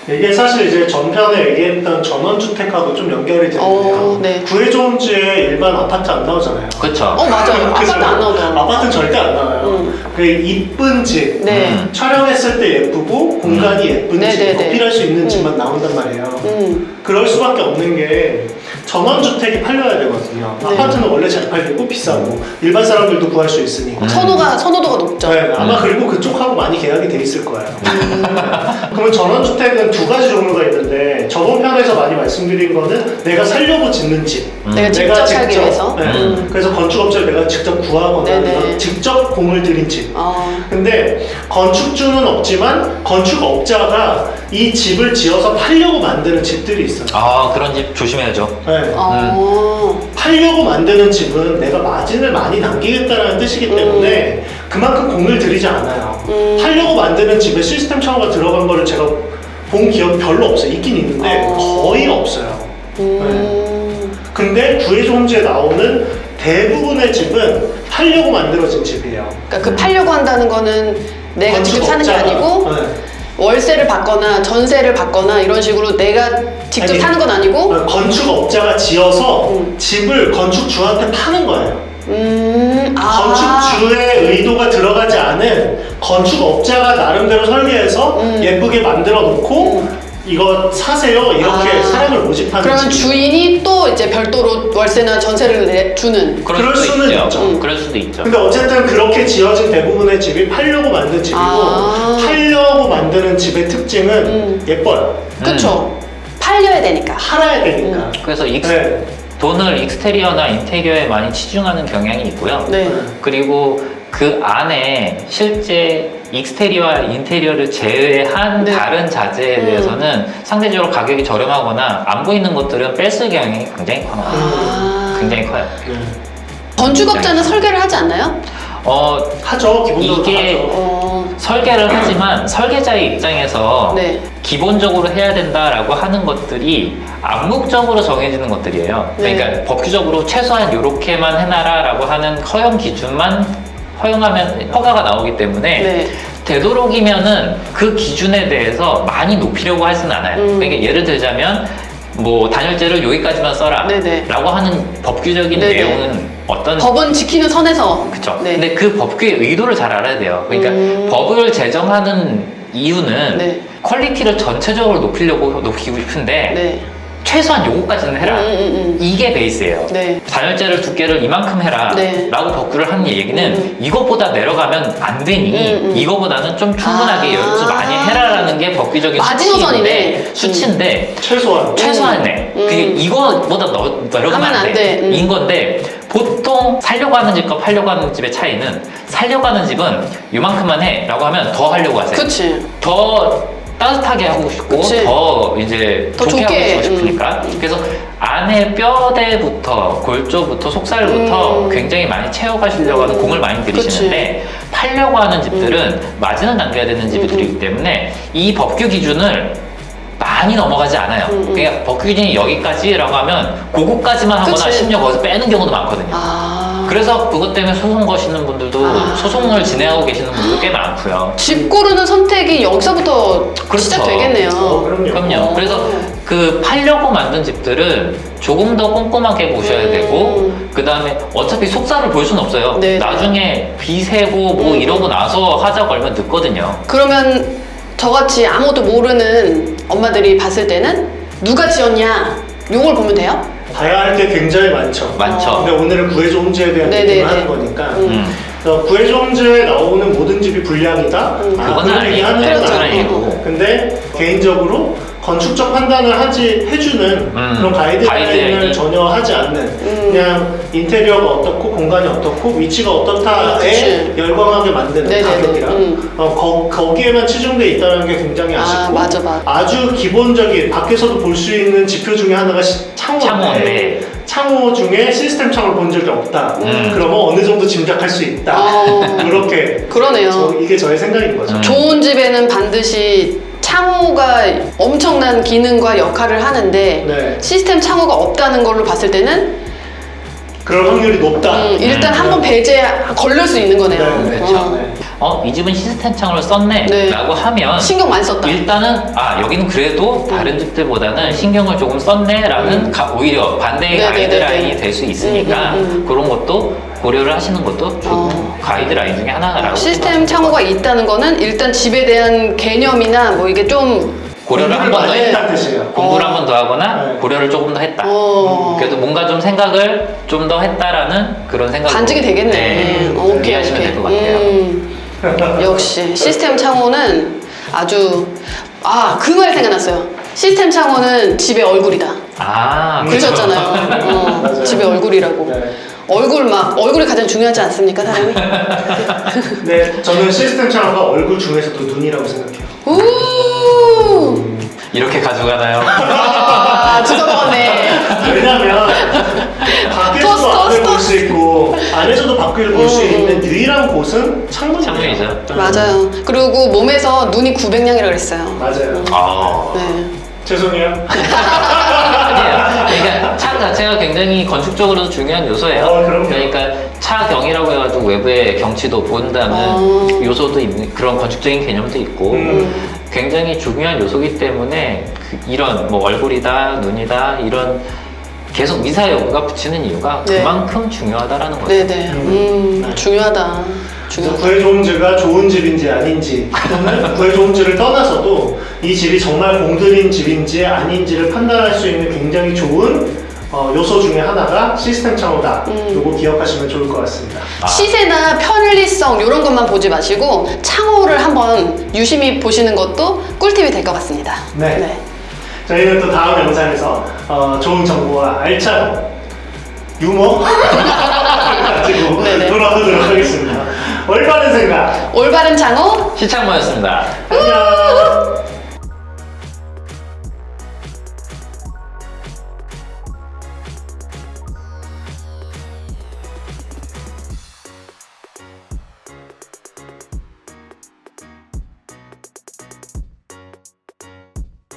이게 사실 이제 전편에 얘기했던 전원주택하고 좀 연결이 되는데요. 네. 구해좋은지에 일반 아파트 안 나오잖아요. 그렇죠. 맞아요. 아파트 안 나오더라고요. 아파트는 절대 안 나와요. 그 이쁜 집, 네. 촬영했을 때 예쁘고 공간이 예쁜 집, 네네네. 어필할 수 있는 집만 나온단 말이에요. 그럴 수밖에 없는 게 전원주택이 팔려야 되거든요. 네. 아파트는 원래 잘 팔리고 비싸고 일반 사람들도 구할 수 있으니까. 선호도가 높죠. 네, 아마 그리고 그쪽하고 많이 계약이 돼 있을 거예요. 그러면 전원주택은 두 가지 종류가 있는데 저번 편에서 많이 말씀드린 거는 내가 살려고 짓는 집. 내가 직접 살기 위해서. 네, 그래서 건축업체를 내가 직접 구하거나 네네. 직접 공을 들인 집. 근데 건축주는 없지만 건축업자가 이 집을 지어서 팔려고 만드는 집들이 있어요. 아, 그런 집 조심해야죠. 네. 팔려고 만드는 집은 내가 마진을 많이 남기겠다는 뜻이기 때문에 그만큼 공을 들이지 않아요. 팔려고 만드는 집에 시스템 창호가 들어간 거를 제가 본 기억이 별로 없어요. 있긴 있는데 거의 없어요. 네. 근데 구해종지에 나오는 대부분의 집은 팔려고 만들어진 집이에요. 그러니까 그 팔려고 한다는 거는 내가 직접 사는 게 건축업자가, 아니고 네. 월세를 받거나 전세를 받거나 이런 식으로 내가 직접 아니, 사는 건 아니고 건축업자가 지어서 집을 건축주한테 파는 거예요. 건축주의 의도가 들어가지 않은 건축업자가 나름대로 설계해서 예쁘게 만들어 놓고 이거 사세요 이렇게 사람을 모집하는 그러면 집. 주인이 또 이제 별도로 월세나 전세를 주는 그럴 수도 수는 있죠. 있죠. 그럴 수도 있죠. 근데 어쨌든 그렇게 지어진 대부분의 집이 팔려고 만든 집이고 팔려고 만드는 집의 특징은 예뻐요. 그쵸? 팔려야 되니까. 팔아야 되니까. 그래서 네. 돈을 익스테리어나 인테리어에 많이 치중하는 경향이 있고요. 네. 그리고 그 안에 실제 익스테리어와 인테리어를 제외한 네. 다른 자재에 대해서는 상대적으로 가격이 저렴하거나 안 보이는 것들은 뺄쓸 경향이 굉장히 커요. 굉장히 커요. 네. 건축업자는 설계를 하지 않나요? 하죠. 기본적으로 이게 하죠. 설계를 하지만 설계자의 입장에서 네. 기본적으로 해야 된다라고 하는 것들이 암묵적으로 정해지는 것들이에요. 네. 그러니까 법규적으로 최소한 이렇게만 해놔라라고 하는 허용 기준만 허용하면 허가가 나오기 때문에 네. 되도록이면은 그 기준에 대해서 많이 높이려고 하지는 않아요. 그러니까 예를 들자면 뭐 단열재를 여기까지만 써라 네네. 라고 하는 법규적인 네네. 내용은 어떤 법은 지키는 선에서. 그쵸. 네. 근데 그 법규의 의도를 잘 알아야 돼요. 그러니까 법을 제정하는 이유는 네. 퀄리티를 전체적으로 높이고 싶은데 네. 최소한 요거까지는 해라. 이게 베이스예요. 네. 단열재를 두께를 이만큼 해라 네. 라고 법규를 하는 얘기는 이것보다 내려가면 안 되니 이거보다는 좀 충분하게 연습 많이 해라라는 게 법규적인 마지노선이네. 수치인데 최소한에. 그게 이거보다 내려가면 안 돼. 인 건데 보통 살려고 하는 집과 팔려고 하는 집의 차이는 살려고 하는 집은 이만큼만 해 라고 하면 더 하려고 하세요. 그치. 더 따뜻하게 하고 싶고 그치. 더 이제 더 좋게 좋게, 하고 싶으니까 그래서 안에 뼈대부터 골조부터 속살부터 굉장히 많이 채워가시려고 하는 공을 많이 들이시는데 팔려고 하는 집들은 마진을 남겨야 되는 집들이기 때문에 이 법규 기준을 많이 넘어가지 않아요. 그러니까 법규 기준이 여기까지라고 하면 그거까지만 하거나 그치. 심지어 거기서 빼는 경우도 많거든요. 그래서 그것 때문에 소송 거시는 분들도 소송을 진행하고 계시는 분들도 꽤 많고요. 집 고르는 선택이 여기서부터 그렇죠. 시작되겠네요. 그럼요. 그래서 그 팔려고 만든 집들은 조금 더 꼼꼼하게 보셔야 되고 그 다음에 어차피 속살을 볼 수는 없어요. 네. 나중에 비세고 뭐 이러고 나서 하자 걸면 늦거든요. 그러면 저같이 아무것도 모르는 엄마들이 봤을 때는 누가 지었냐 요걸 보면 돼요? 봐야 할 게 굉장히 많죠. 많죠. 근데 오늘은 구해종지에 대한 네네네. 얘기를 하는 거니까 구해종지에 나오는 모든 집이 불량이다? 그건 그런 얘기 하는 건 그렇죠. 아니고 근데 개인적으로 건축적 판단을 해주는 그런 가이드라인을 전혀 하지 않는 그냥 인테리어가 어떻고 공간이 어떻고 위치가 어떻다에 그치. 열광하게 만드는 네네네. 가격이랑 거기에만 치중돼 있다는 게 굉장히 아쉽고 맞아. 아주 기본적인 밖에서도 볼 수 있는 지표 중에 하나가 창호인데 창호 중에 시스템 창호를 본 적이 없다. 그러면 어느 정도 짐작할 수 있다. 그렇게 그러네요. 이게 저의 생각인 거죠. 좋은 집에는 반드시 창호가 엄청난 기능과 역할을 하는데 네. 시스템 창호가 없다는 걸로 봤을 때는 그럴 확률이 높다. 일단 한번 배제 걸릴 수 있는 거네요. 네, 그렇죠. 이 집은 시스템 창을 썼네 네. 라고 하면 신경 많이 썼다. 일단은 여기는 그래도 다른 집들보다는 신경을 조금 썼네라는 오히려 반대의 네네네네. 가이드라인이 될 수 있으니까 그런 것도 고려를 하시는 것도 좋은 가이드라인 중에 하나라고 시스템 창호가 있다는 거는 일단 집에 대한 개념이나 뭐 이게 좀 고려를 한 번 더 많이 했다. 했다는 뜻이에요. 공부를 한 번 더 하거나 네. 고려를 조금 더 했다. 그래도 그래도 뭔가 좀 생각을 좀 더 했다라는 그런 생각으로 반증이 되겠네. 오케이, 이해하시면 오케이. 될 것 같아요. 역시 시스템 창호는 아주 그 말 생각났어요. 시스템 창호는 집의 얼굴이다. 그러셨잖아요. 맞아요. 집의 얼굴이라고. 네. 얼굴이 가장 중요하지 않습니까, 사람이? 네, 저는 시스템 창호가 얼굴 중에서도 눈이라고 생각해요. 우! 이렇게 가져가나요? 주워 먹었네. 왜냐면 밖에서도 앞을 볼 수 있고 안에서도 밖을 볼 수 있는 유일한 곳은 창문이에요. 창문이죠. 맞아요. 그리고 몸에서 눈이 900냥이라고 그랬어요. 맞아요. 네. 죄송해요. 아니에요. 그러니까 차 자체가 굉장히 건축적으로도 중요한 요소예요. 그럼요. 그러니까 차경이라고 해가지고 외부의 경치도 본다는 요소도 있는 그런 건축적인 개념도 있고 굉장히 중요한 요소이기 때문에 이런 뭐 얼굴이다, 눈이다 이런 계속 미사여구가 붙이는 이유가 네. 그만큼 중요하다라는 거죠. 네네. 중요하다. 그래서 구해좋은지가 좋은 집인지 아닌지 또는 구해좋은지를 떠나서도 이 집이 정말 공들인 집인지 아닌지를 판단할 수 있는 굉장히 좋은 요소 중에 하나가 시스템 창호다. 요거 기억하시면 좋을 것 같습니다. 시세나 편리성 이런 것만 보지 마시고 창호를 한번 유심히 보시는 것도 꿀팁이 될 것 같습니다. 네. 저희는 또 다음 영상에서 좋은 정보와 알찬 유머 가지고 네네. 돌아오도록 하겠습니다. 올바른 생각. 올바른 창호 시창모였습니다. 안녕.